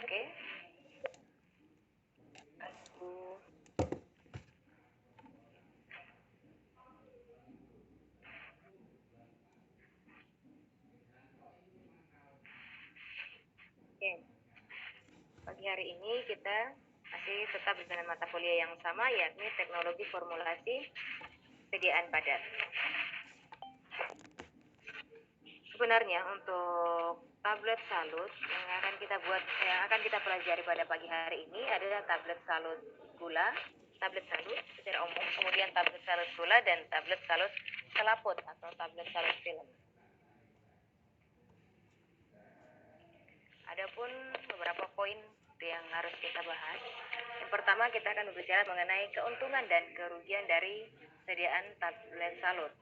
Oke. Oke. Pagi hari ini kita masih tetap dengan mata kuliah yang sama, yakni teknologi formulasi sediaan padat. Sebenarnya untuk tablet salut yang akan kita pelajari pada pagi hari ini adalah tablet salut gula, tablet salut secara umum, kemudian tablet salut gula dan tablet salut selaput atau tablet salut film. Adapun beberapa poin yang harus kita bahas. Yang pertama, kita akan berbicara mengenai keuntungan dan kerugian dari sediaan tablet salut.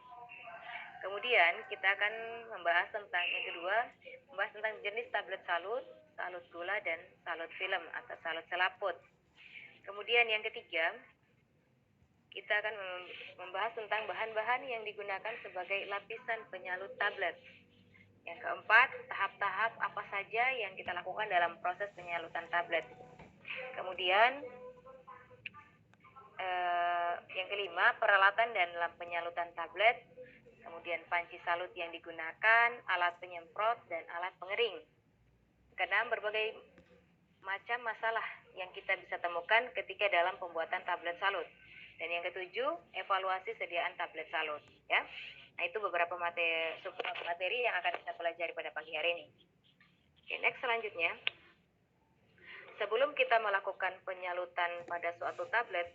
Kemudian kita akan membahas tentang yang kedua, membahas tentang jenis tablet salut, salut gula dan salut film atau salut selaput. Kemudian yang ketiga, kita akan membahas tentang bahan-bahan yang digunakan sebagai lapisan penyalut tablet. Yang keempat, tahap-tahap apa saja yang kita lakukan dalam proses penyalutan tablet. Kemudian yang kelima, peralatan dan dalam penyalutan tablet. Kemudian panci salut yang digunakan, alat penyemprot, dan alat pengering. Keenam, berbagai macam masalah yang kita bisa temukan ketika dalam pembuatan tablet salut. Dan yang ketujuh, evaluasi sediaan tablet salut. Ya. Nah, itu beberapa materi yang akan kita pelajari pada pagi hari ini. Oke, next selanjutnya. Sebelum kita melakukan penyalutan pada suatu tablet,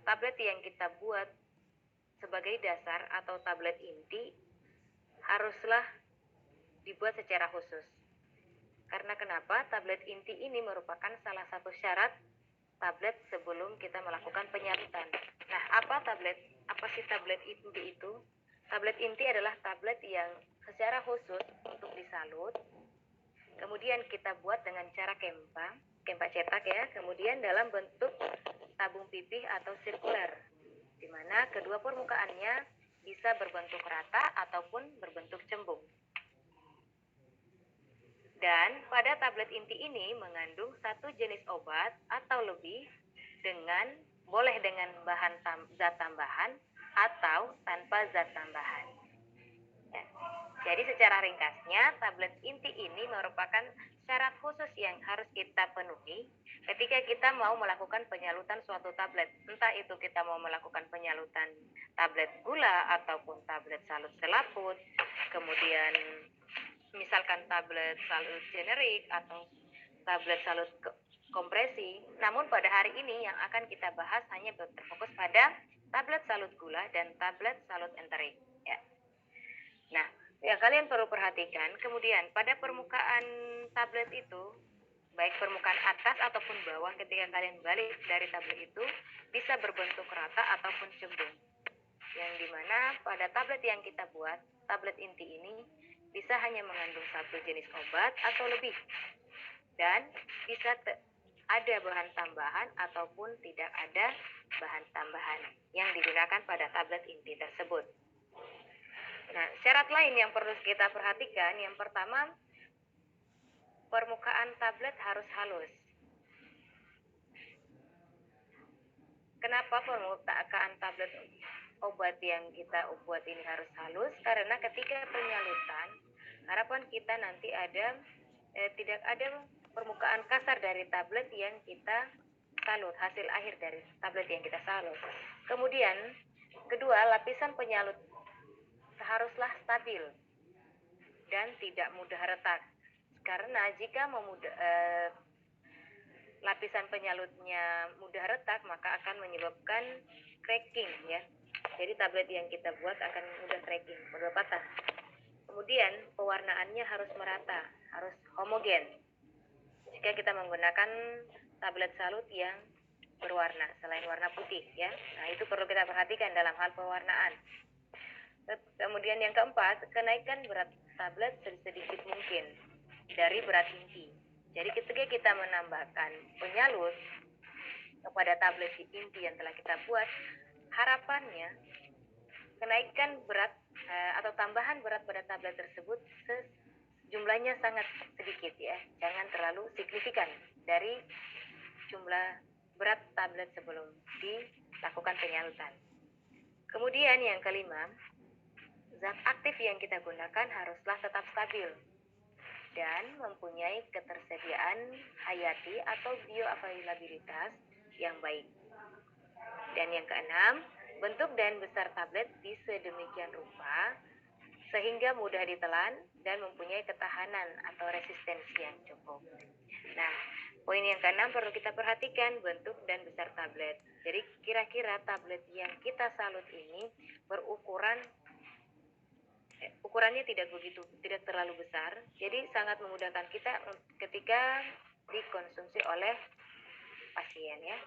tablet yang kita buat sebagai dasar atau tablet inti haruslah dibuat secara khusus. Karena kenapa? Tablet inti ini merupakan salah satu syarat tablet sebelum kita melakukan penyalutan. Nah, apa sih tablet inti itu? Tablet inti adalah tablet yang secara khusus untuk disalut. Kemudian kita buat dengan cara kempa cetak ya. Kemudian dalam bentuk tabung pipih atau sirkuler, di mana kedua permukaannya bisa berbentuk rata ataupun berbentuk cembung. Dan pada tablet inti ini mengandung satu jenis obat atau lebih boleh dengan zat tambahan atau tanpa zat tambahan. Ya. Jadi secara ringkasnya, tablet inti ini merupakan syarat khusus yang harus kita penuhi ketika kita mau melakukan penyalutan suatu tablet. Entah itu kita mau melakukan penyalutan tablet gula ataupun tablet salut selaput, kemudian misalkan tablet salut generik atau tablet salut kompresi. Namun pada hari ini yang akan kita bahas hanya berfokus pada tablet salut gula dan tablet salut enterik. Ya. Nah, yang kalian perlu perhatikan, kemudian pada permukaan tablet itu, baik permukaan atas ataupun bawah ketika kalian balik dari tablet itu, bisa berbentuk rata ataupun cembung. Yang dimana pada tablet yang kita buat, tablet inti ini bisa hanya mengandung satu jenis obat atau lebih. Dan bisa ada bahan tambahan ataupun tidak ada bahan tambahan yang digunakan pada tablet inti tersebut. Nah, syarat lain yang perlu kita perhatikan, yang pertama, permukaan tablet harus halus. Kenapa permukaan tablet obat yang kita buat ini harus halus? Karena ketika penyalutan, harapan kita nanti tidak ada permukaan kasar dari tablet yang kita salut, hasil akhir dari tablet yang kita salut. Kemudian, kedua, lapisan penyalut haruslah stabil dan tidak mudah retak. Karena jika lapisan penyalutnya mudah retak, maka akan menyebabkan cracking ya. Jadi tablet yang kita buat akan mudah cracking, mudah patah. Kemudian pewarnaannya harus merata, harus homogen. Jika kita menggunakan tablet salut yang berwarna selain warna putih ya. Nah, itu perlu kita perhatikan dalam hal pewarnaan. Kemudian yang keempat, kenaikan berat tablet sedikit mungkin dari berat inti. Jadi ketika kita menambahkan penyalut kepada tablet inti yang telah kita buat, harapannya kenaikan berat atau tambahan berat pada tablet tersebut jumlahnya sangat sedikit ya, jangan terlalu signifikan dari jumlah berat tablet sebelum dilakukan penyalutan. Kemudian yang kelima, zat aktif yang kita gunakan haruslah tetap stabil dan mempunyai ketersediaan hayati atau bioavailabilitas yang baik. Dan yang keenam, bentuk dan besar tablet sedemikian rupa sehingga mudah ditelan dan mempunyai ketahanan atau resistensi yang cukup. Nah, poin yang keenam perlu kita perhatikan bentuk dan besar tablet. Jadi kira-kira tablet yang kita salut ini ukurannya tidak terlalu besar, jadi sangat memudahkan kita ketika dikonsumsi oleh pasien ya,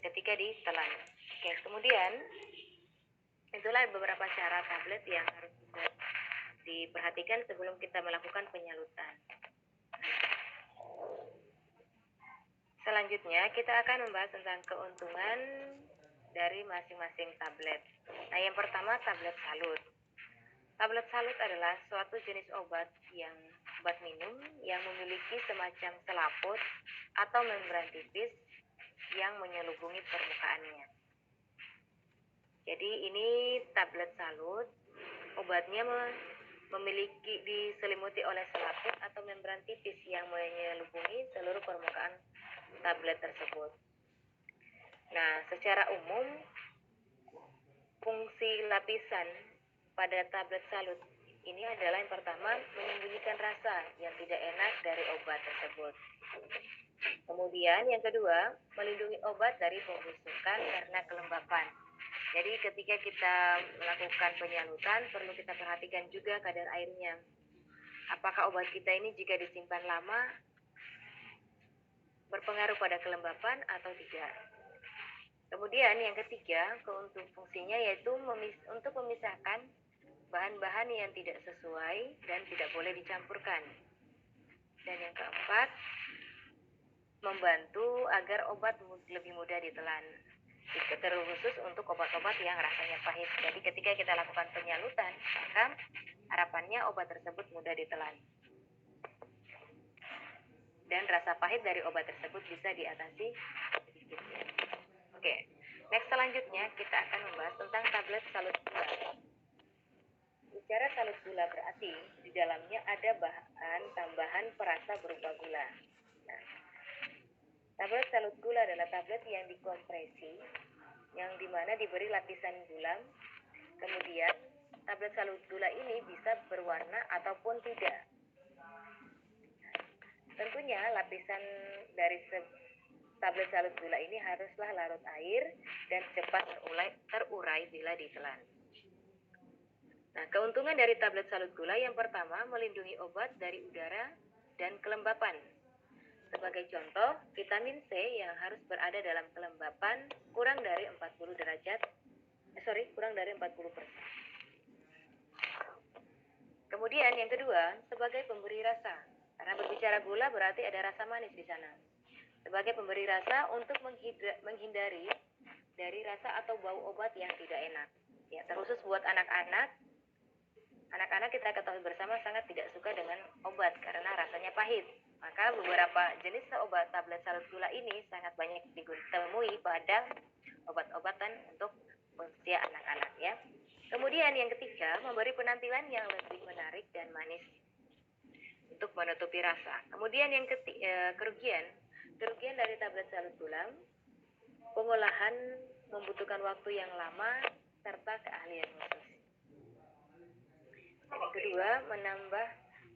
ketika ditelan. Oke, kemudian itulah beberapa cara tablet yang harus diperhatikan sebelum kita melakukan penyalutan. Selanjutnya kita akan membahas tentang keuntungan dari masing-masing tablet. Nah, yang pertama tablet salut. Tablet salut adalah suatu jenis obat minum yang memiliki semacam selaput atau membran tipis yang menyelubungi permukaannya. Jadi ini tablet salut, obatnya memiliki diselimuti oleh selaput atau membran tipis yang menyelubungi seluruh permukaan tablet tersebut. Nah, secara umum fungsi lapisan pada tablet salut ini adalah yang pertama menyembunyikan rasa yang tidak enak dari obat tersebut. Kemudian yang kedua, melindungi obat dari pembusukan karena kelembapan. Jadi ketika kita melakukan penyalutan perlu kita perhatikan juga kadar airnya. Apakah obat kita ini jika disimpan lama berpengaruh pada kelembapan atau tidak. Kemudian yang ketiga, keuntungan fungsinya yaitu untuk memisahkan bahan-bahan yang tidak sesuai dan tidak boleh dicampurkan. Dan yang keempat, membantu agar obat lebih mudah ditelan. Terkhusus untuk obat-obat yang rasanya pahit. Jadi ketika kita lakukan penyalutan, maka harapannya obat tersebut mudah ditelan. Dan rasa pahit dari obat tersebut bisa diatasi sedikit. Oke, next selanjutnya kita akan membahas tentang tablet salut gula. Bicara salut gula berarti di dalamnya ada bahan tambahan perasa berupa gula. Nah, tablet salut gula adalah tablet yang dikompresi, yang dimana diberi lapisan gula. Kemudian tablet salut gula ini bisa berwarna ataupun tidak. Tentunya lapisan dari tablet salut gula ini haruslah larut air dan cepat terurai bila ditelan. Nah, keuntungan dari tablet salut gula yang pertama melindungi obat dari udara dan kelembapan. Sebagai contoh, vitamin C yang harus berada dalam kelembapan kurang dari 40%. Kemudian yang kedua, sebagai pemberi rasa. Karena berbicara gula berarti ada rasa manis di sana. Sebagai pemberi rasa untuk menghindari dari rasa atau bau obat yang tidak enak. Ya, terkhusus buat anak-anak. Anak-anak kita ketahui bersama sangat tidak suka dengan obat karena rasanya pahit. Maka beberapa jenis obat tablet salut gula ini sangat banyak ditemui pada obat-obatan untuk usia anak-anak ya. Kemudian yang ketiga, memberi penampilan yang lebih menarik dan manis untuk menutupi rasa. Kemudian yang kerugian dari tablet salut gula, pengolahan membutuhkan waktu yang lama serta keahlian khusus. Yang kedua, menambah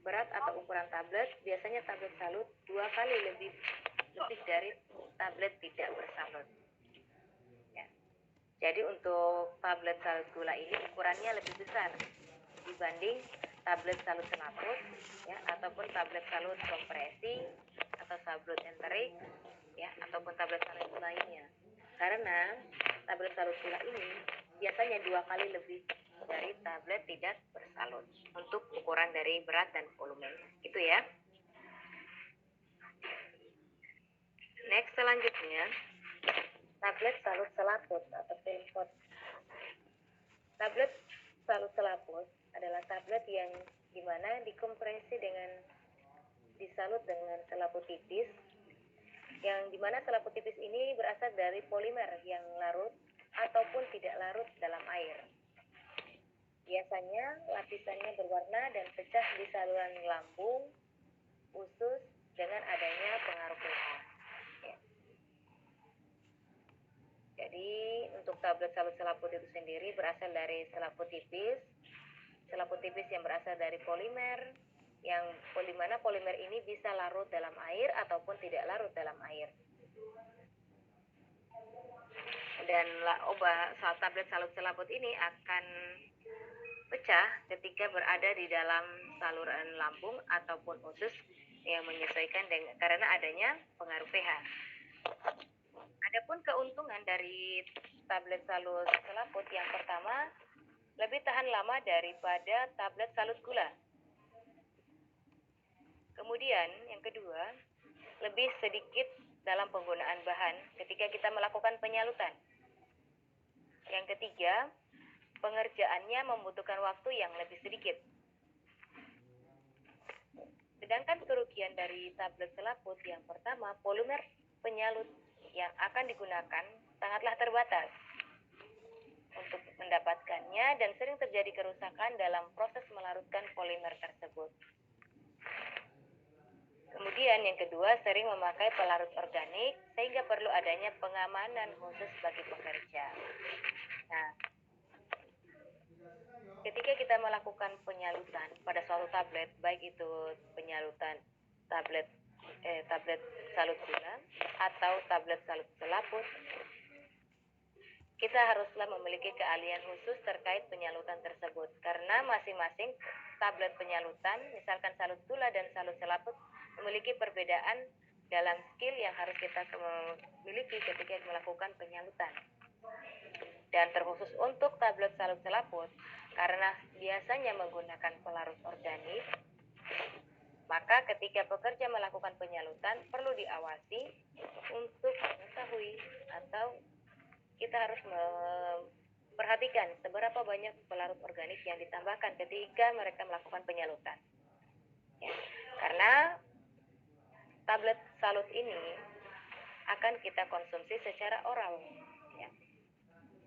berat atau ukuran tablet. Biasanya tablet salut 2 kali lebih dari tablet tidak bersalut. Ya. Jadi untuk tablet salut gula ini ukurannya lebih besar dibanding tablet salut selaput, ya, ataupun tablet salut kompresi atau salut enterik, ya, ataupun tablet salut lainnya. Karena tablet salut gula ini biasanya 2 kali lebih dari tablet tidak bersalut untuk ukuran dari berat dan volume. Itu ya. Next selanjutnya, tablet salut selaput atau pempot. Tablet salut selaput adalah tablet yang di mana dikompresi dengan disalut dengan selaput tipis, yang dimana selaput tipis ini berasal dari polimer yang larut ataupun tidak larut dalam air. Biasanya lapisannya berwarna dan pecah di saluran lambung, usus dengan adanya pengaruh pH. Ya. Jadi untuk tablet salut selaput itu sendiri berasal dari selaput tipis yang berasal dari polimer, yang dimana polimer ini bisa larut dalam air ataupun tidak larut dalam air. Dan tablet salut selaput ini akan pecah ketika berada di dalam saluran lambung ataupun usus yang menyesuaikan dengan karena adanya pengaruh pH. Adapun keuntungan dari tablet salut selaput, yang pertama, lebih tahan lama daripada tablet salut gula. Kemudian yang kedua, lebih sedikit dalam penggunaan bahan ketika kita melakukan penyalutan. Yang ketiga, pengerjaannya membutuhkan waktu yang lebih sedikit. Sedangkan kerugian dari tablet selaput, yang pertama, polimer penyalut yang akan digunakan sangatlah terbatas untuk mendapatkannya dan sering terjadi kerusakan dalam proses melarutkan polimer tersebut. Kemudian yang kedua, sering memakai pelarut organik sehingga perlu adanya pengamanan khusus bagi pekerja. Nah, ketika kita melakukan penyalutan pada suatu tablet, baik itu penyalutan tablet salut gula atau tablet salut selaput, kita haruslah memiliki keahlian khusus terkait penyalutan tersebut, karena masing-masing tablet penyalutan, misalkan salut gula dan salut selaput, memiliki perbedaan dalam skill yang harus kita miliki ketika melakukan penyalutan. Dan terkhusus untuk tablet salut selaput, karena biasanya menggunakan pelarut organik, maka ketika pekerja melakukan penyalutan perlu diawasi untuk mengetahui atau kita harus memperhatikan seberapa banyak pelarut organik yang ditambahkan ketika mereka melakukan penyalutan. Ya, karena tablet salut ini akan kita konsumsi secara oral. Ya.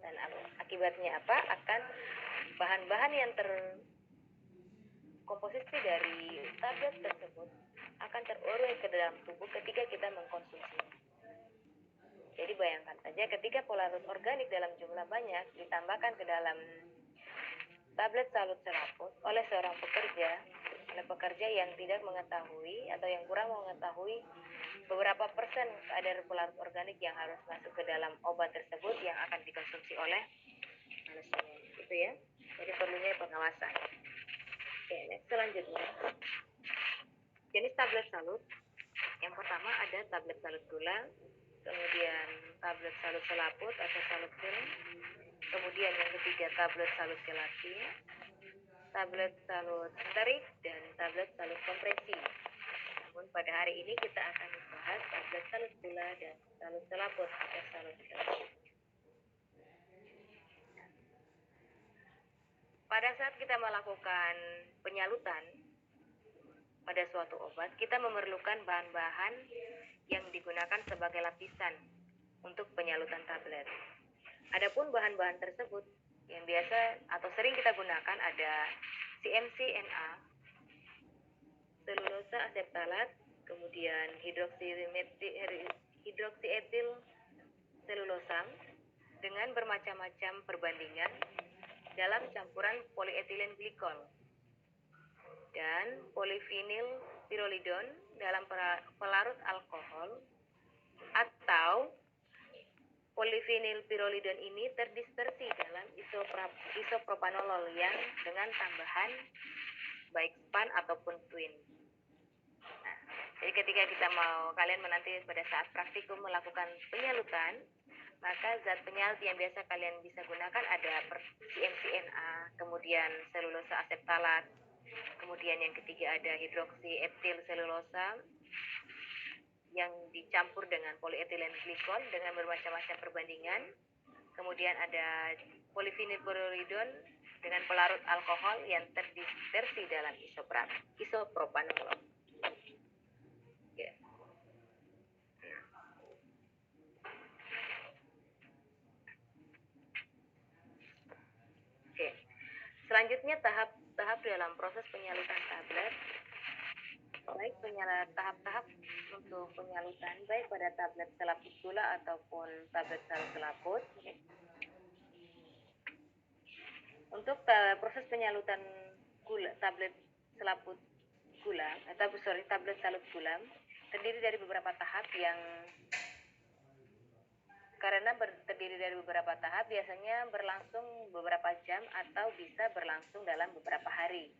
Dan akibatnya apa? Akan bahan-bahan yang terkomposisi dari tablet tersebut akan terurai ke dalam tubuh ketika kita mengkonsumsi. Jadi bayangkan saja ketika pelarut organik dalam jumlah banyak ditambahkan ke dalam tablet salut selaput oleh seorang pekerja yang tidak mengetahui atau yang kurang mengetahui beberapa persen kadar pelarut organik yang harus masuk ke dalam obat tersebut yang akan dikonsumsi oleh manusia. Itu ya. Jadi perlunya pengawasan. Oke, next selanjutnya. Jenis tablet salut. Yang pertama ada tablet salut gula, kemudian tablet salut selaput atau salut gel, kemudian yang ketiga tablet salut gelatin, tablet salut sterik, dan tablet salut kompresi. Namun pada hari ini kita akan membahas tablet salut gula dan salut selaput atau salut gel. Pada saat kita melakukan penyalutan pada suatu obat, kita memerlukan bahan-bahan yang digunakan sebagai lapisan untuk penyalutan tablet. Adapun bahan-bahan tersebut yang biasa atau sering kita gunakan ada CMC-NA, selulosa aseptalat, kemudian hidroksietil selulosam dengan bermacam-macam perbandingan dalam campuran polietilen glikol dan polivinil pirolidon dalam pelarut alkohol, atau polivinil pirolidon ini terdispersi dalam isopropanolol yang dengan tambahan baik span ataupun twin. Nah, jadi ketika kalian menanti pada saat praktikum melakukan penyalutan, maka zat penyalut yang biasa kalian bisa gunakan ada CMC-NA, kemudian selulosa aseptalat, kemudian yang ketiga ada hidroksietil selulosa yang dicampur dengan polietilen glikol dengan bermacam-macam perbandingan, kemudian ada polivinil pirolidon dengan pelarut alkohol yang terdispersi dalam isopropanolol. Oke. Oke. Selanjutnya tahap dalam proses penyaluran tablet. Baik tahap-tahap untuk penyaluran baik pada tablet selaput gula ataupun tablet selaput. Untuk proses penyaluran tablet selaput gula tablet salut gula terdiri dari beberapa tahap terdiri dari beberapa tahap, biasanya berlangsung beberapa jam atau bisa berlangsung dalam beberapa hari.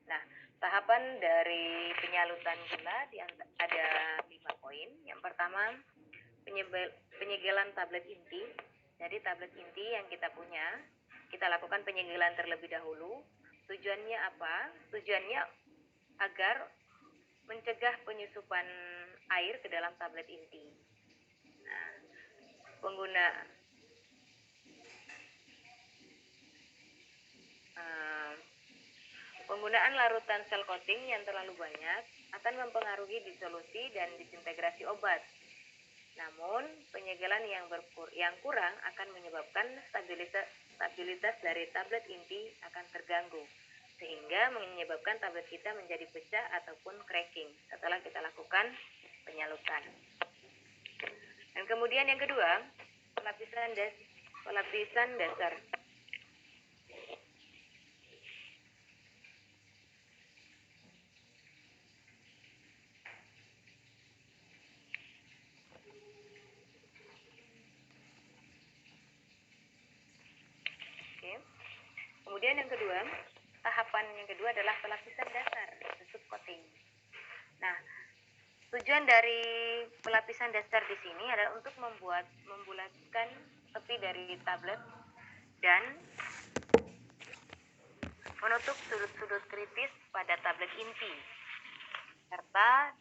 Nah, tahapan dari penyaluran gula ada 5 poin. Yang pertama, penyegelan tablet inti. Jadi tablet inti yang kita punya, kita lakukan penyegelan terlebih dahulu. Tujuannya apa? Tujuannya agar mencegah penyusupan air ke dalam tablet inti. Nah, penggunaan larutan sel coating yang terlalu banyak akan mempengaruhi disolusi dan disintegrasi obat. Namun, penyegelan yang kurang akan menyebabkan stabilitas dari tablet inti akan terganggu, sehingga menyebabkan tablet kita menjadi pecah ataupun cracking setelah kita lakukan penyaluran. Dan kemudian yang kedua, pelapisan dasar. Oke. Kemudian tahapan yang kedua adalah pelapisan dasar, tutup coating. Nah, tujuan dari pelapisan dasar di sini adalah untuk membulatkan tepi dari tablet dan menutup sudut-sudut kritis pada tablet inti, serta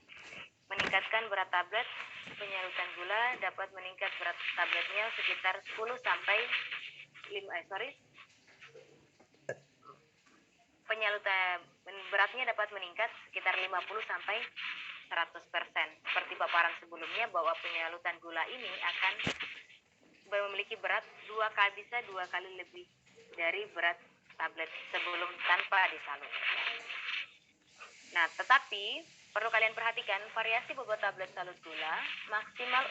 meningkatkan berat tablet. Penyaluran gula dapat meningkat berat tabletnya sekitar 10 sampai 5 beratnya dapat meningkat sekitar 50 sampai 100%. Seperti paparan sebelumnya bahwa penyaluran gula ini akan memiliki berat bisa dua kali lebih dari berat tablet sebelum tanpa disalut. Nah, tetapi perlu kalian perhatikan variasi bobot tablet salut gula maksimal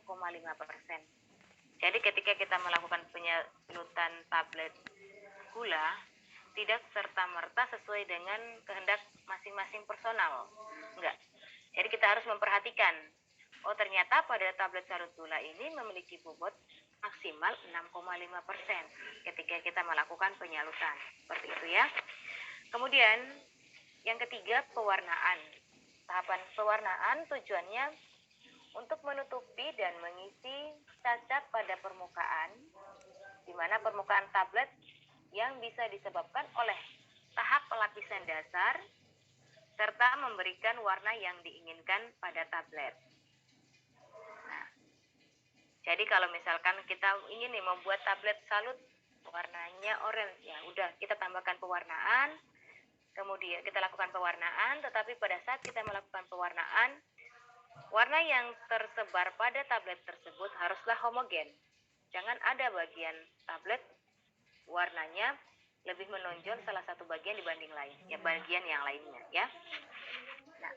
6,5%. Jadi ketika kita melakukan penyaluran tablet gula tidak serta-merta sesuai dengan kehendak masing-masing personal. Enggak. Jadi kita harus memperhatikan, oh ternyata pada tablet salut gula ini memiliki bobot maksimal 6,5% ketika kita melakukan penyaluran. Seperti itu ya. Kemudian yang ketiga, pewarnaan. Tahapan pewarnaan tujuannya untuk menutupi dan mengisi cacat pada permukaan, di mana permukaan tablet yang bisa disebabkan oleh tahap pelapisan dasar, serta memberikan warna yang diinginkan pada tablet. Nah, jadi kalau misalkan kita ingin membuat tablet salut warnanya orange, ya udah kita tambahkan pewarnaan, kemudian kita lakukan pewarnaan, tetapi pada saat kita melakukan pewarnaan, warna yang tersebar pada tablet tersebut haruslah homogen. Jangan ada bagian tablet warnanya lebih menonjol salah satu bagian dibanding bagian yang lainnya ya. Nah,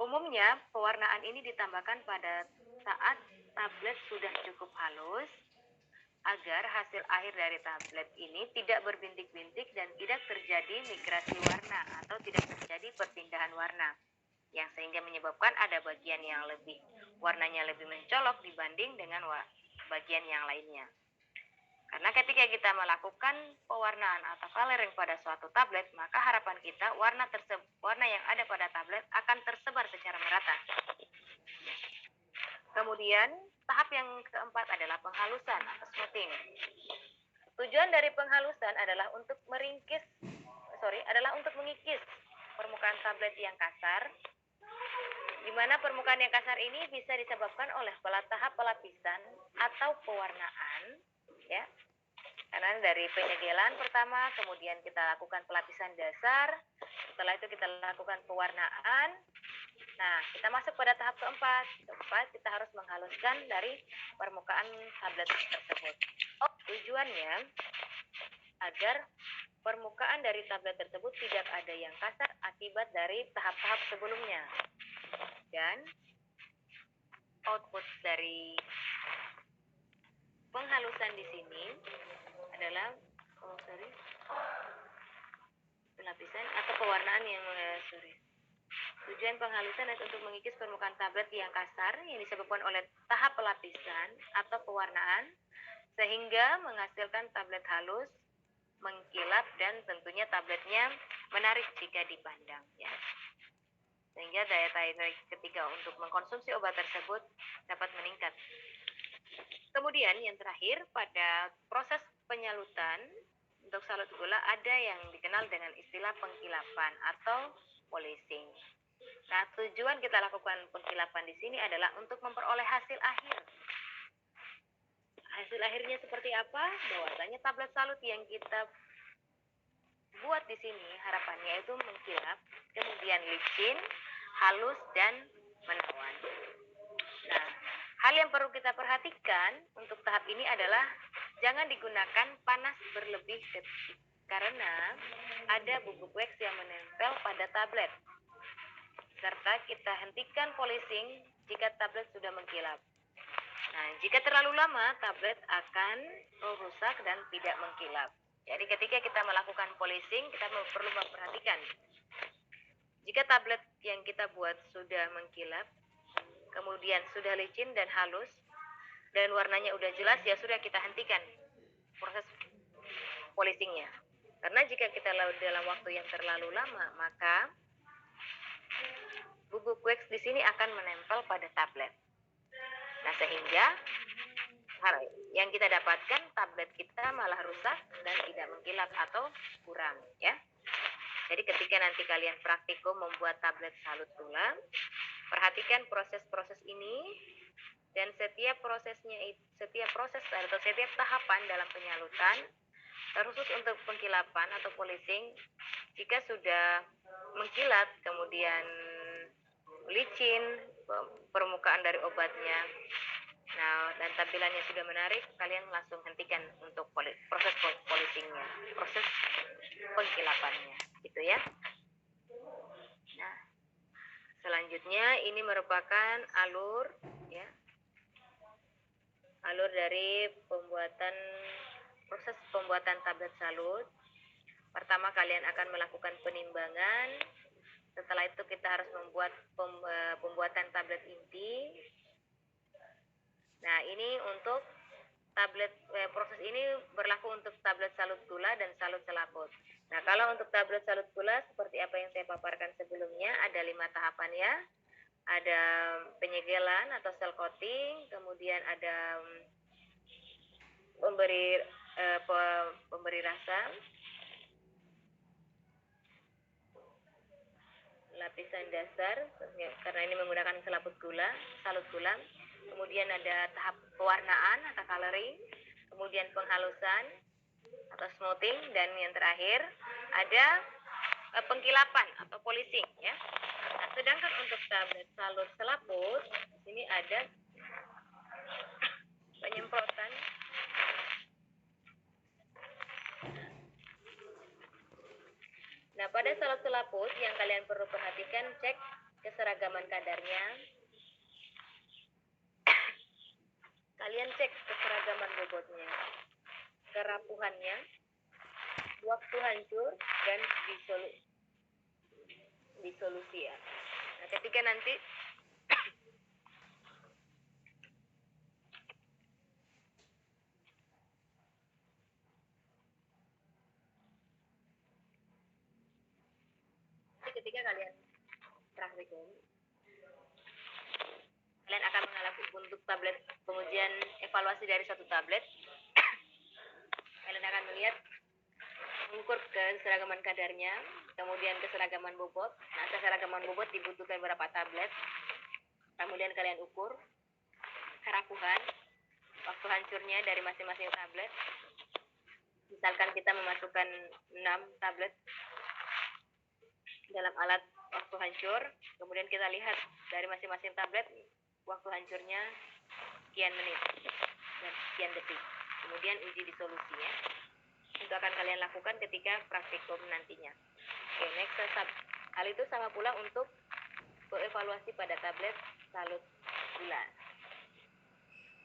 umumnya pewarnaan ini ditambahkan pada saat tablet sudah cukup halus agar hasil akhir dari tablet ini tidak berbintik-bintik dan tidak terjadi migrasi warna atau tidak terjadi perpindahan warna yang sehingga menyebabkan ada bagian yang warnanya lebih mencolok dibanding dengan bagian yang lainnya. Karena ketika kita melakukan pewarnaan atau coloring pada suatu tablet, maka harapan kita warna yang ada pada tablet akan tersebar secara merata. Kemudian tahap yang keempat adalah penghalusan atau smoothing. Tujuan dari penghalusan adalah untuk mengikis permukaan tablet yang kasar, di mana permukaan yang kasar ini bisa disebabkan oleh tahap pelapisan atau pewarnaan, ya. Karena dari penyegelan pertama, kemudian kita lakukan pelapisan dasar, setelah itu kita lakukan pewarnaan. Nah, kita masuk pada tahap keempat. Keempat, kita harus menghaluskan dari permukaan tablet tersebut. Tujuannya agar permukaan dari tablet tersebut tidak ada yang kasar akibat dari tahap-tahap sebelumnya. Dan output dari penghalusan di sini adalah pelapisan atau pewarnaan yang tujuan penghalusan adalah untuk mengikis permukaan tablet yang kasar yang disebabkan oleh tahap pelapisan atau pewarnaan sehingga menghasilkan tablet halus, mengkilap, dan tentunya tabletnya menarik jika dipandang, ya. Sehingga daya tarik ketika untuk mengkonsumsi obat tersebut dapat meningkat. Kemudian yang terakhir, pada proses penyalutan untuk salut gula ada yang dikenal dengan istilah pengkilapan atau polishing. Nah, tujuan kita lakukan pengkilapan di sini adalah untuk memperoleh hasil akhir. Hasil akhirnya seperti apa? Bahwasanya tablet salut yang kita buat di sini harapannya itu mengkilap, kemudian licin, halus, dan menawan. Nah, hal yang perlu kita perhatikan untuk tahap ini adalah jangan digunakan panas berlebih karena ada bubuk wax yang menempel pada tablet. Serta kita hentikan polishing jika tablet sudah mengkilap. Nah, jika terlalu lama, tablet akan rusak dan tidak mengkilap. Jadi ketika kita melakukan polishing, kita perlu memperhatikan. Jika tablet yang kita buat sudah mengkilap, kemudian sudah licin dan halus, dan warnanya udah jelas, ya sudah kita hentikan proses polishingnya. Karena jika kita dalam waktu yang terlalu lama, maka bubuk wax di sini akan menempel pada tablet. Nah, sehingga yang kita dapatkan tablet kita malah rusak dan tidak mengkilap atau kurang, ya. Jadi ketika nanti kalian praktikum membuat tablet salut tulang, perhatikan proses-proses ini dan setiap proses atau setiap tahapan dalam penyalutan, terkhusus untuk pengkilapan atau polishing, jika sudah mengkilat kemudian licin permukaan dari obatnya, nah, dan tampilannya sudah menarik, kalian langsung hentikan untuk proses polishingnya, proses pengkilapannya, gitu ya. Nah, selanjutnya ini merupakan alur, ya, alur dari proses pembuatan tablet salut. Pertama, kalian akan melakukan penimbangan. Setelah itu kita harus membuat pembuatan tablet inti. Nah, ini untuk proses ini berlaku untuk tablet salut gula dan salut selaput. Nah, kalau untuk tablet salut gula seperti apa yang saya paparkan sebelumnya, ada 5 tahapan, ya. Ada penyegelan atau cell coating, kemudian ada pemberi rasa, lapisan dasar karena ini menggunakan salut gula. Kemudian ada tahap pewarnaan atau coloring, kemudian penghalusan atau smoothing, dan yang terakhir ada pengkilapan atau polishing, ya. Nah, sedangkan untuk tablet salut selaput, ini ada penyemprotan. Nah, pada salut selaput yang kalian perlu perhatikan, cek keseragaman kadarnya. Kalian cek keseragaman bobotnya, kerapuhannya, waktu hancur, dan disolusi, ya. Nah, ketika nanti kalian praktikum, kalian akan mengalami untuk tablet pengujian evaluasi dari satu tablet. Kalian akan melihat mengukur keseragaman kadarnya, kemudian keseragaman bobot. Nah, keseragaman bobot dibutuhkan berapa tablet. Kemudian kalian ukur kerapuhan, waktu hancurnya dari masing-masing tablet. Misalkan kita memasukkan 6 tablet dalam alat waktu hancur, kemudian kita lihat dari masing-masing tablet waktu hancurnya sekian menit dan sekian detik. Kemudian uji di solusi ya. Itu akan kalian lakukan ketika praktikum nantinya. Oke, next step. Hal itu sama pula untuk evaluasi pada tablet salut gula.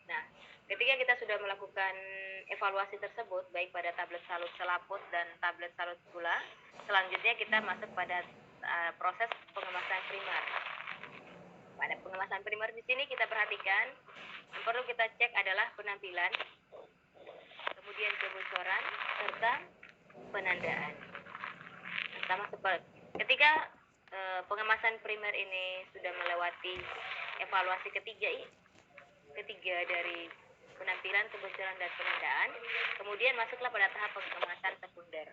Nah, ketika kita sudah melakukan evaluasi tersebut, baik pada tablet salut selaput dan tablet salut gula, selanjutnya kita masuk pada proses pengemasan primer. Pada pengemasan primer di sini kita perhatikan, yang perlu kita cek adalah penampilan, kemudian kebocoran, serta penandaan. Sama seperti ketika pengemasan primer ini sudah melewati evaluasi ketiga dari penampilan, kebocoran, dan penandaan, kemudian masuklah pada tahap pengemasan sekunder.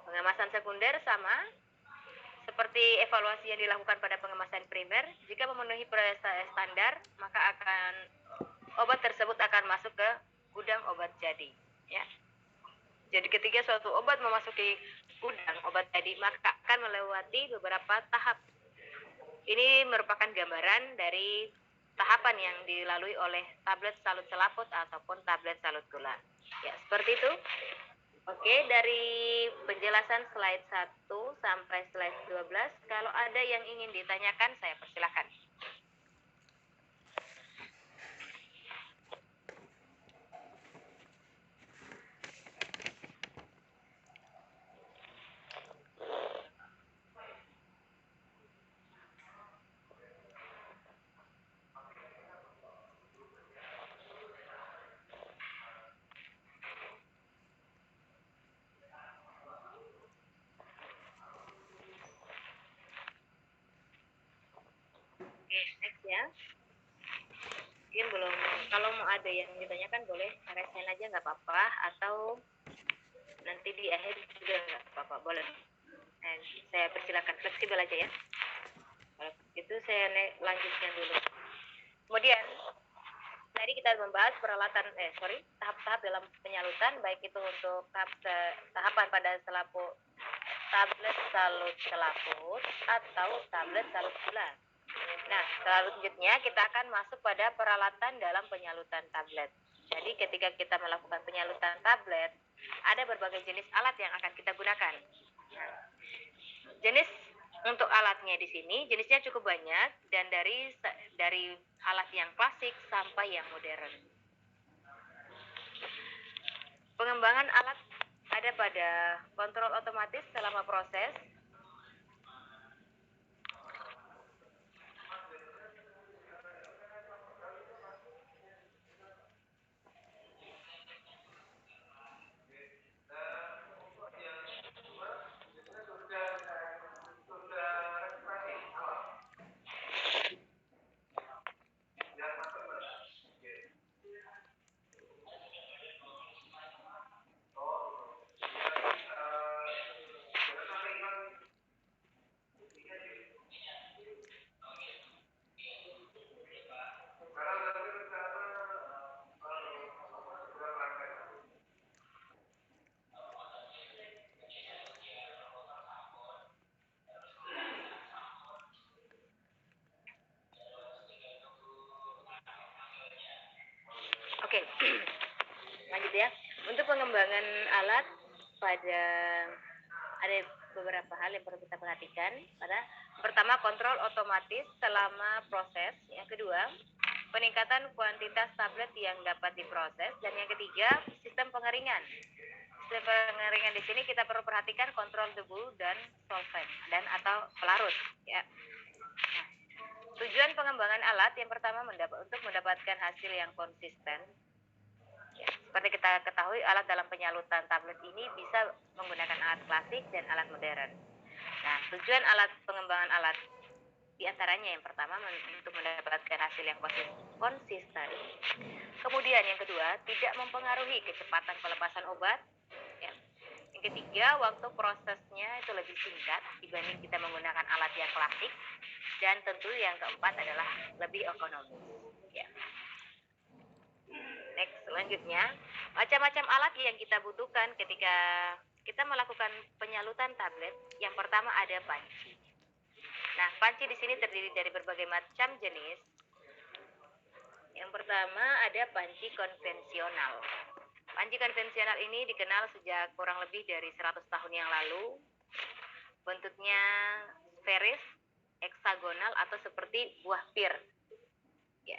Pengemasan sekunder sama seperti evaluasi yang dilakukan pada pengemasan primer. Jika memenuhi standar, maka obat tersebut akan masuk ke gudang obat jadi. Ya. Jadi ketika suatu obat memasuki gudang obat jadi, maka akan melewati beberapa tahap. Ini merupakan gambaran dari tahapan yang dilalui oleh tablet salut selaput ataupun tablet salut gula. Ya, seperti itu. Oke, dari penjelasan slide 1 sampai slide 12, kalau ada yang ingin ditanyakan, saya persilakan. Oke, next ya. Mungkin belum, kalau mau ada yang ditanyakan boleh resen aja nggak apa-apa, atau nanti di akhir juga nggak apa-apa, boleh. Saya persilakan, fleksibel aja ya. Kalau itu saya lanjutkan dulu. Kemudian tadi kita membahas tahap-tahap dalam penyalutan, baik itu untuk tahapan pada tablet salut selaput atau tablet salut gula. Nah, selanjutnya kita akan masuk pada peralatan dalam penyalutan tablet. Jadi ketika kita melakukan penyalutan tablet, ada berbagai jenis alat yang akan kita gunakan. Nah, jenis untuk alatnya di sini jenisnya cukup banyak, dan dari alat yang klasik sampai yang modern. Pengembangan alat ada pada kontrol otomatis selama proses, Oke, lanjut ya. Untuk pengembangan alat ada beberapa hal yang perlu kita perhatikan. Pertama, kontrol otomatis selama proses. Yang kedua, peningkatan kuantitas tablet yang dapat diproses. Dan yang ketiga, sistem pengeringan. Sistem pengeringan di sini kita perlu perhatikan kontrol debu dan solvent atau pelarut. Ya. Nah, tujuan pengembangan alat yang pertama untuk mendapatkan hasil yang konsisten. Ya, seperti kita ketahui, alat dalam penyalutan tablet ini bisa menggunakan alat klasik dan alat modern. Nah, tujuan pengembangan alat diantaranya yang pertama untuk mendapatkan hasil yang konsisten. Kemudian yang kedua, tidak mempengaruhi kecepatan pelepasan obat. Ya. Yang ketiga, waktu prosesnya itu lebih singkat dibanding kita menggunakan alat yang klasik. Dan tentu yang keempat adalah lebih ekonomis. Ya. Next, selanjutnya, Macam-macam alat yang kita butuhkan ketika kita melakukan penyalutan tablet. Yang pertama ada panci. Nah, panci di sini terdiri dari berbagai macam jenis. Yang pertama ada panci konvensional. Panci konvensional ini dikenal sejak kurang lebih dari 100 tahun yang lalu. Bentuknya sferis, heksagonal atau seperti buah pir. Ya.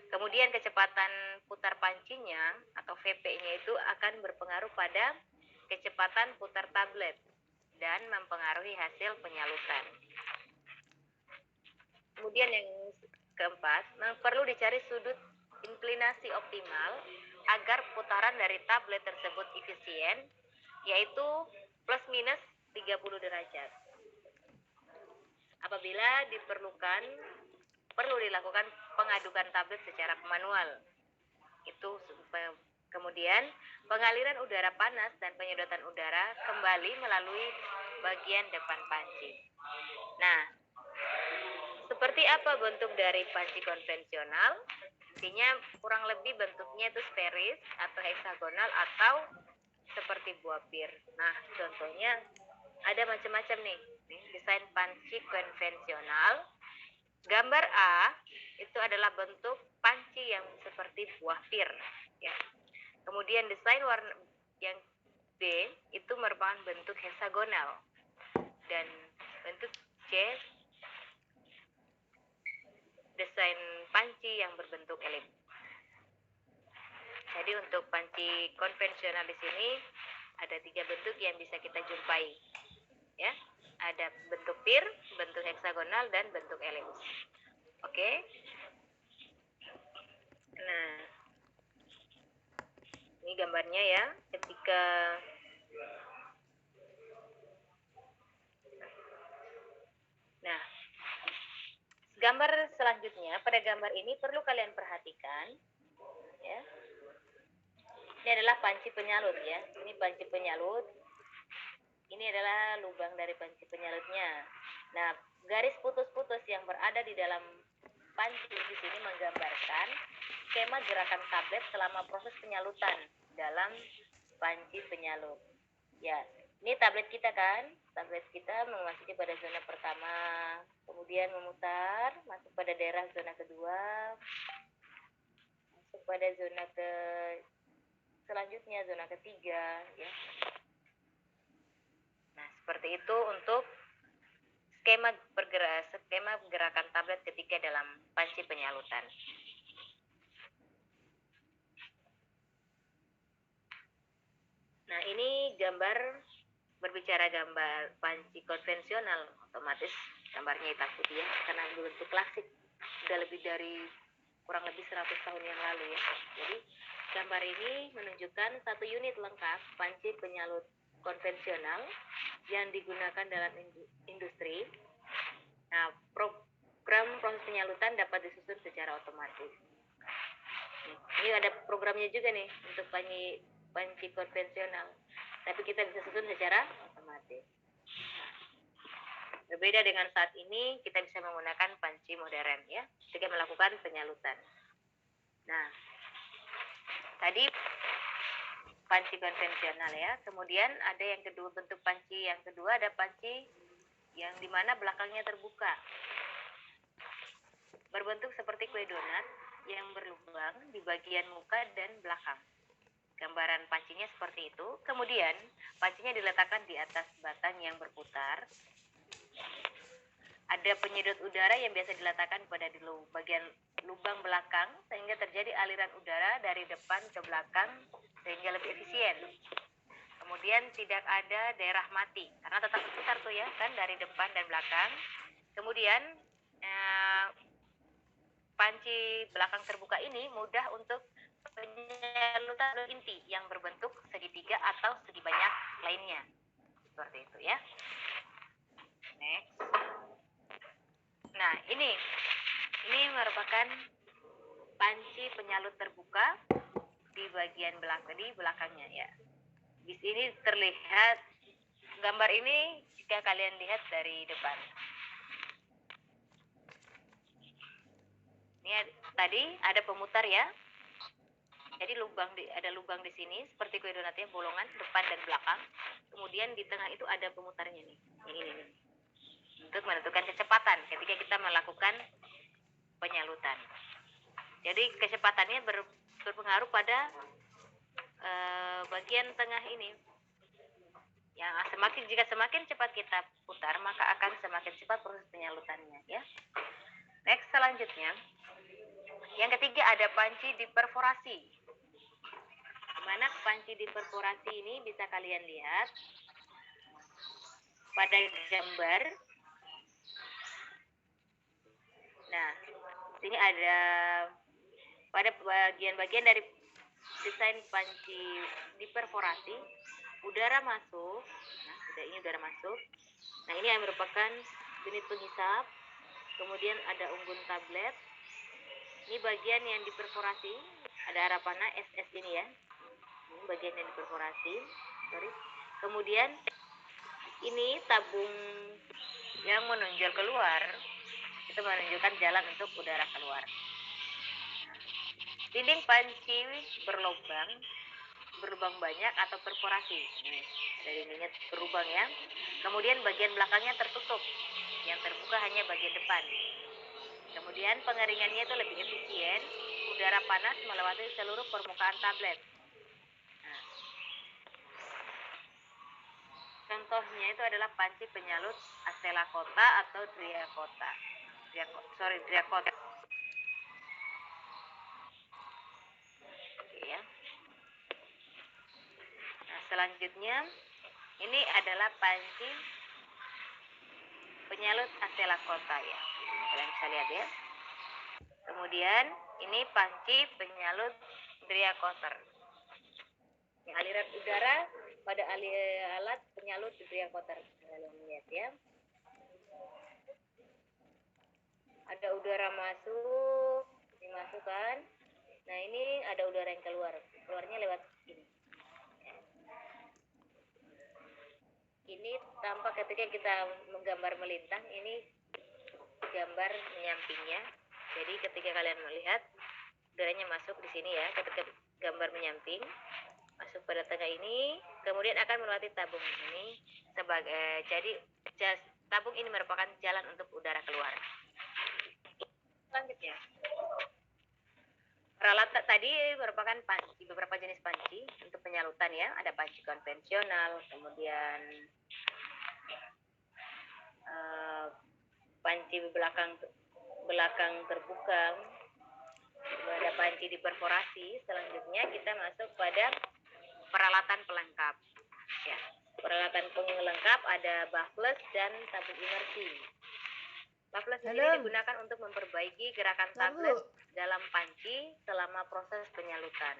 Kemudian kecepatan putar pancinya atau VP-nya itu akan berpengaruh pada kecepatan putar tablet dan mempengaruhi hasil penyalutan. Kemudian yang keempat, perlu dicari sudut inklinasi optimal agar putaran dari tablet tersebut efisien, yaitu plus minus 30 derajat. Apabila diperlukan, perlu dilakukan pengadukan tablet secara manual. Itu kemudian pengaliran udara panas dan penyedotan udara kembali melalui bagian depan panci. Nah, seperti apa bentuk dari panci konvensional? Intinya kurang lebih bentuknya itu sferis atau heksagonal atau seperti buah pir. Nah, contohnya ada macam-macam nih. Desain panci konvensional. Gambar A itu adalah bentuk panci yang seperti buah pir, ya. Kemudian desain warna yang B itu merupakan bentuk heksagonal dan bentuk C desain panci yang berbentuk elips. Jadi untuk panci konvensional di sini ada 3 bentuk yang bisa kita jumpai, ya. Ada bentuk pir, bentuk heksagonal, dan bentuk elips. Oke. Nah, ini gambarnya ya. Ketika Nah, gambar selanjutnya, pada gambar ini perlu kalian perhatikan, ya. Ini adalah panci penyalut, ya. Ini panci penyalut. Ini adalah lubang dari panci penyalutnya. Nah, garis putus-putus yang berada di dalam panci di sini menggambarkan skema gerakan tablet selama proses penyalutan dalam panci penyalut. Ya, ini tablet kita kan? Tablet kita memasuki pada zona pertama, kemudian memutar, masuk pada daerah zona kedua, masuk pada zona selanjutnya zona ketiga, ya. Nah, seperti itu untuk skema gerakan tablet ketika dalam panci penyalutan. Nah, ini berbicara gambar panci konvensional, otomatis gambarnya hitam putih, ya, karena berbentuk klasik sudah lebih dari kurang lebih 100 tahun yang lalu, ya. Jadi gambar ini menunjukkan satu unit lengkap panci penyalut konvensional yang digunakan dalam industri. Nah, program proses penyalutan dapat disusun secara otomatis. Ini ada programnya juga nih untuk panci konvensional, tapi kita bisa susun secara otomatis. Berbeda dengan saat ini, kita bisa menggunakan panci modern, ya, ketika melakukan penyalutan. Nah, tadi panci konvensional, ya. Kemudian ada yang kedua, bentuk panci yang kedua ada panci yang dimana belakangnya terbuka, berbentuk seperti kue donat yang berlubang di bagian muka dan belakang. Gambaran pancinya seperti itu. Kemudian pancinya diletakkan di atas batang yang berputar. Ada penyedot udara yang biasa diletakkan pada di bagian lubang belakang sehingga terjadi aliran udara dari depan ke belakang sehingga lebih efisien. Kemudian tidak ada daerah mati karena tetap berputar tuh, ya kan, dari depan dan belakang. Kemudian panci belakang terbuka ini mudah untuk penyalutan inti yang berbentuk segitiga atau segi banyak lainnya. Seperti itu, ya. Next. Nah, ini merupakan panci penyalut terbuka di bagian belakangnya, ya. Di sini terlihat gambar ini jika kalian lihat dari depan. Ini tadi ada pemutar, ya. Jadi ada lubang di sini seperti kue donat ya, bolongan depan dan belakang. Kemudian di tengah itu ada pemutarnya nih, yang ini nih, untuk menentukan kecepatan ketika kita melakukan penyalutan. Jadi kecepatannya berpengaruh pada bagian tengah ini. Yang jika semakin cepat kita putar, maka akan semakin cepat proses penyalutannya ya. Next, selanjutnya yang ketiga ada panci diperforasi. Dimana panci diperforasi ini bisa kalian lihat pada gambar. Nah, sini ada pada bagian-bagian dari desain panci diperforasi, udara masuk. Nah, ini udara masuk. Nah, ini yang merupakan unit penghisap. Kemudian ada unggun tablet. Ini bagian yang diperforasi, ada arah panah SS ini ya. Ini bagian yang diperforasi. Kemudian ini tabung yang menonjol keluar. Itu menunjukkan jalan untuk udara keluar. Dinding panci berlubang banyak atau perforasi. Dari dindingnya berlubang ya. Kemudian bagian belakangnya tertutup. Yang terbuka hanya bagian depan. Kemudian pengeringannya itu lebih efisien. Udara panas melewati seluruh permukaan tablet. Nah, contohnya itu adalah panci penyalut Astela Kota atau Driakota. Driakota. Oke ya. Nah, selanjutnya ini adalah panci penyalut Astela Kota ya. Kalian bisa lihat ya. Kemudian ini panci penyalut Driakota. Aliran udara pada alat penyalut Driakota. Kalian lihat ya. Ada udara masuk, dimasukkan. Nah, ini ada udara yang keluar. Keluarnya lewat ini. Ini tampak ketika kita menggambar melintang, ini gambar menyampingnya. Jadi ketika kalian melihat, udaranya masuk di sini ya, ketika gambar menyamping, masuk pada tengah ini, kemudian akan melewati tabung ini jadi tabung ini merupakan jalan untuk udara keluar. Selanjutnya, peralatan tadi merupakan panci, beberapa jenis panci untuk penyalutan ya. Ada panci konvensional, kemudian panci belakang terbuka, ada panci diperforasi. Selanjutnya kita masuk pada peralatan pelengkap. Ya, peralatan pelengkap ada baffles dan tabung imersi. Baffles ini digunakan untuk memperbaiki gerakan tablet dalam panci selama proses penyalutan.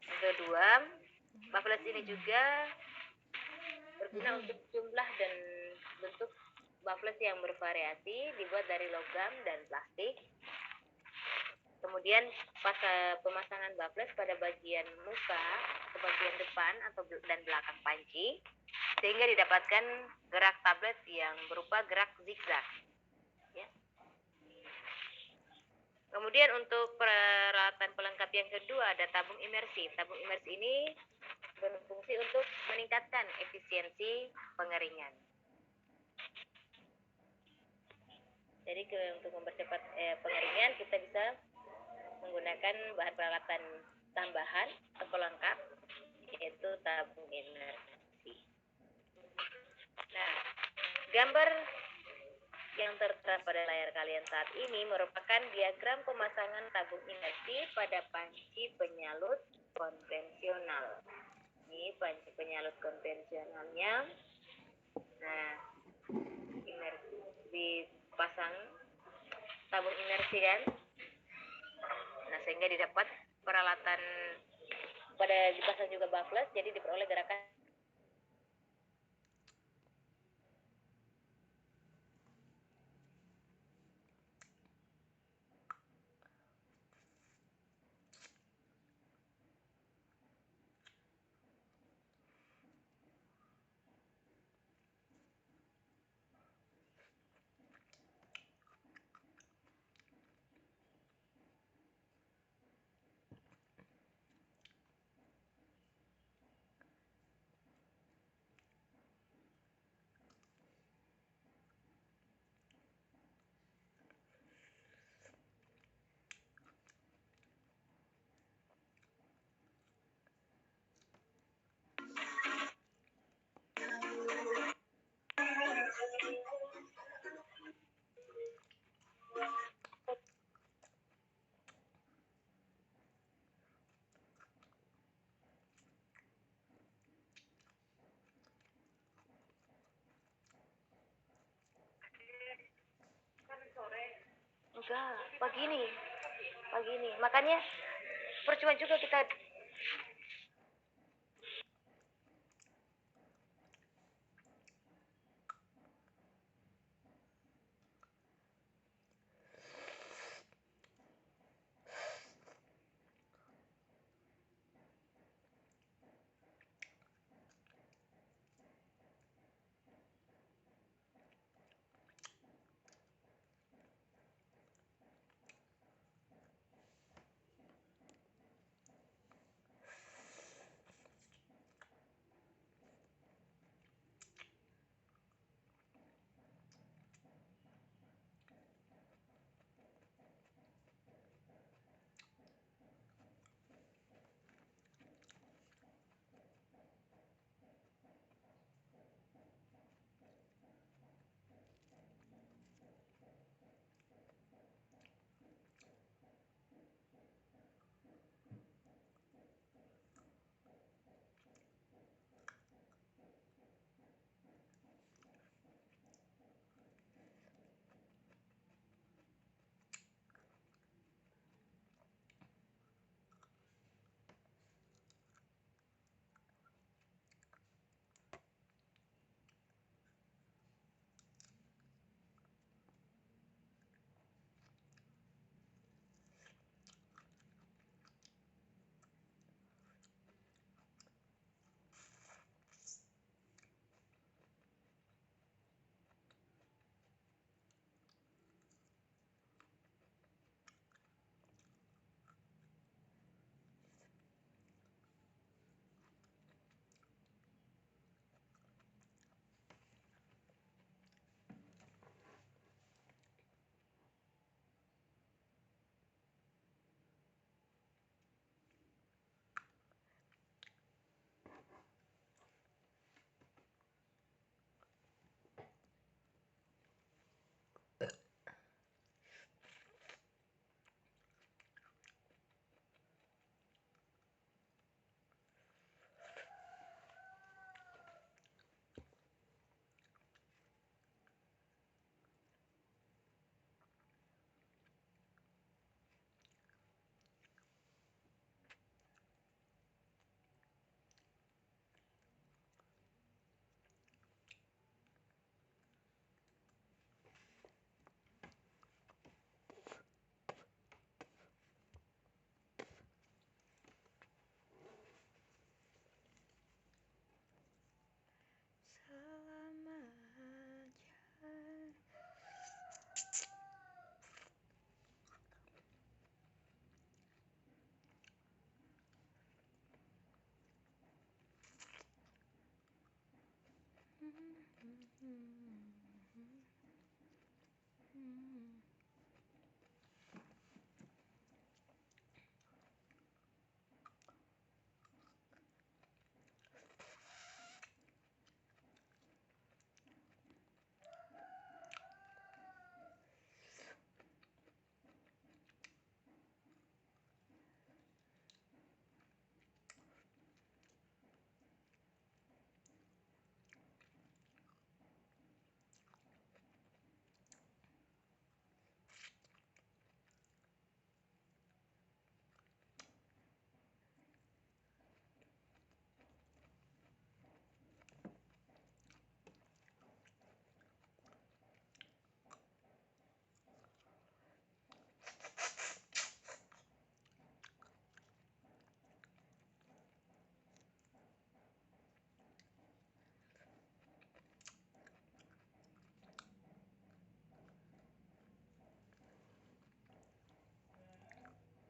Yang kedua, baffles ini juga berguna untuk jumlah dan bentuk baffles yang bervariasi, dibuat dari logam dan plastik. Kemudian pemasangan baffles pada bagian muka atau bagian depan dan belakang panci, sehingga didapatkan gerak tablet yang berupa gerak zigzag. Ya. Kemudian untuk peralatan pelengkap yang kedua ada tabung imersi. Tabung imersi ini berfungsi untuk meningkatkan efisiensi pengeringan. Jadi untuk mempercepat pengeringan kita bisa menggunakan bahan peralatan tambahan atau pelengkap, yaitu tabung imersi. Nah, gambar yang tertera pada layar kalian saat ini merupakan diagram pemasangan tabung imersi pada panci penyalut konvensional. Ini panci penyalut konvensionalnya. Nah, imersi dipasang tabung imersi kan. Nah, sehingga didapat peralatan dipasang juga baffles, jadi diperoleh gerakan. Enggak, pagi ini. Makanya percuma juga kita.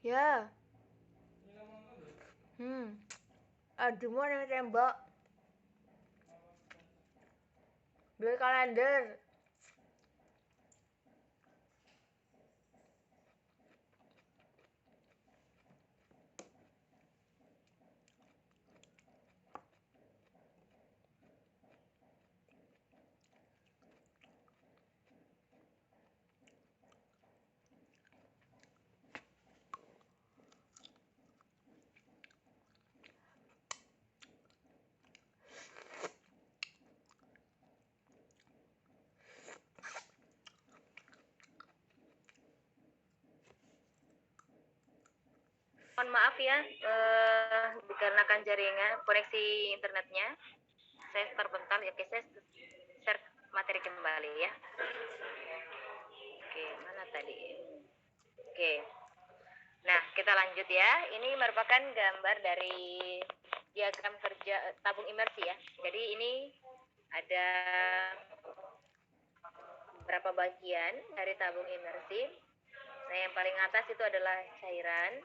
Ya. Aduh, mau tembak. Beli kalender. Mohon maaf ya, dikarenakan jaringan koneksi internetnya saya terbental ya. Oke, saya share materi kembali ya. Oke, mana tadi? Oke. Nah, kita lanjut ya. Ini merupakan gambar dari diagram kerja tabung imersi ya. Jadi ini ada beberapa bagian dari tabung imersi. Nah, yang paling atas itu adalah cairan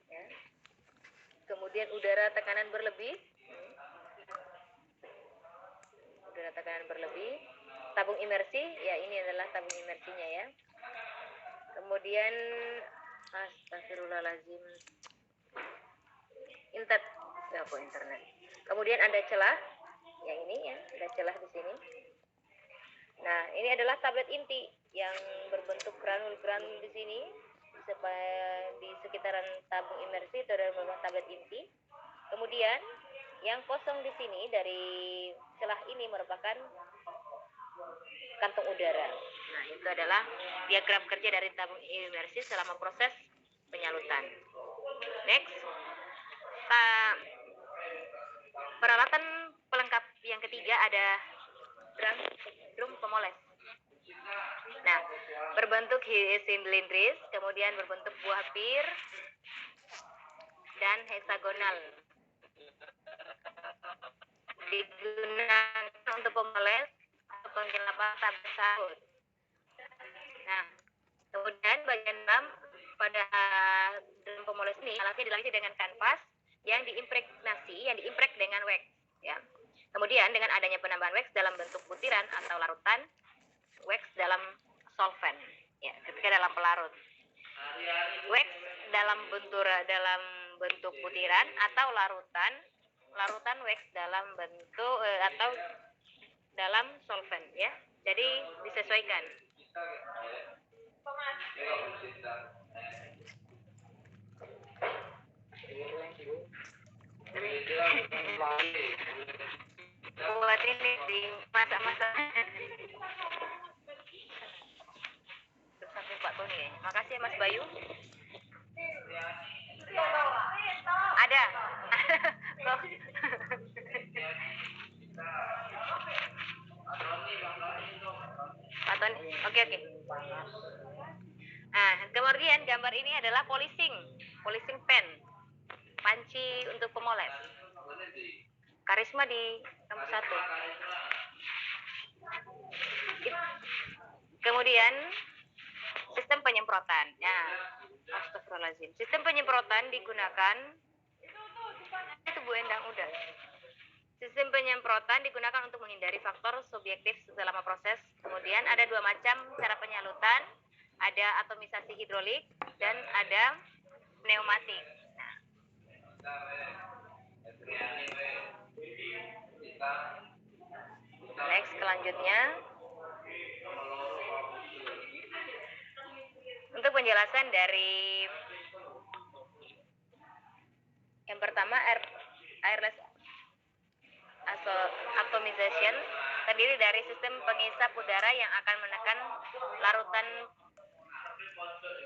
ya. Kemudian udara tekanan berlebih. Udara tekanan berlebih. Tabung imersi, ya ini adalah tabung imersinya ya. Kemudian astagfirullahaladzim. Internet. Kemudian ada celah, yang ini ya, ada celah di sini. Nah, ini adalah tablet inti yang berbentuk granul-granul di sini. Di sekitaran tabung imersi itu adalah tablet inti. Kemudian yang kosong di sini dari celah ini merupakan kantung udara. Nah, itu adalah diagram kerja dari tabung imersi selama proses penyalutan. Next, peralatan pelengkap yang ketiga ada drum pemoles. Nah, berbentuk silindris, kemudian berbentuk buah pir dan heksagonal. Digunakan untuk pemoles atau penggelapan tablet sahur. Nah, kemudian bagian dalam pada drum pemoles ini alatnya dilapisi dengan kanvas yang diimprek dengan wax ya. Kemudian dengan adanya penambahan wax dalam bentuk butiran atau larutan, wax dalam solvent ya, ketika dalam pelarut. Wax dalam bentuk butiran atau larutan wax dalam bentuk atau dalam solvent ya. Jadi disesuaikan. Buat ini di masa-masa sampai Pak Tony ya. Makasih Mas Bayu. Ada. Pak Tony. Oke. Nah, kemudian gambar ini adalah polishing pen, panci untuk pemoles. Karisma di kampus 1. Kemudian sistem penyemprotan. Nah, astagfirullahaladzim. Sistem penyemprotan digunakan itu Bu Endang udah. Sistem penyemprotan digunakan untuk menghindari faktor subjektif selama proses. Kemudian ada dua macam cara penyalutan. Ada atomisasi hidrolik dan ada pneumatik. Nah. Next, selanjutnya. Untuk penjelasan dari yang pertama airless atomization terdiri dari sistem pengisap udara yang akan menekan larutan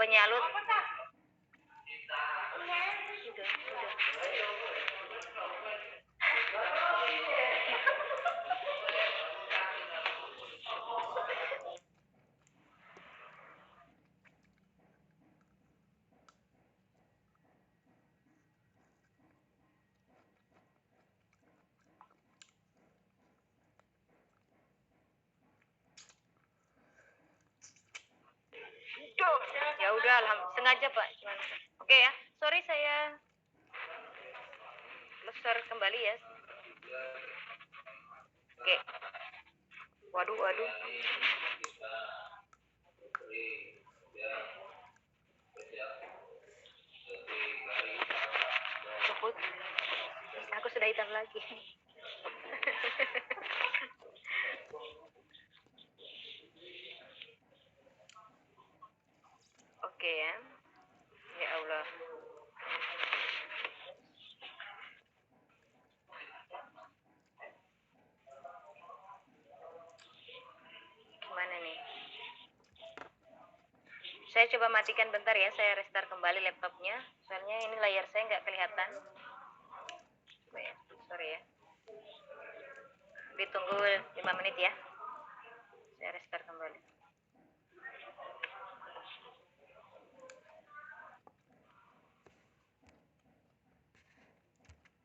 penyalut. Ya udah, sengaja Pak. Oke ya, sorry saya share kembali ya. Oke. Waduh. Aku sudah hitam lagi. Oke ya. Ya Allah. Gimana nih? Saya coba matikan bentar ya, saya restart kembali laptopnya. Soalnya ini layar saya nggak kelihatan. Coba ya, sorry ya. Ditunggu 5 menit ya.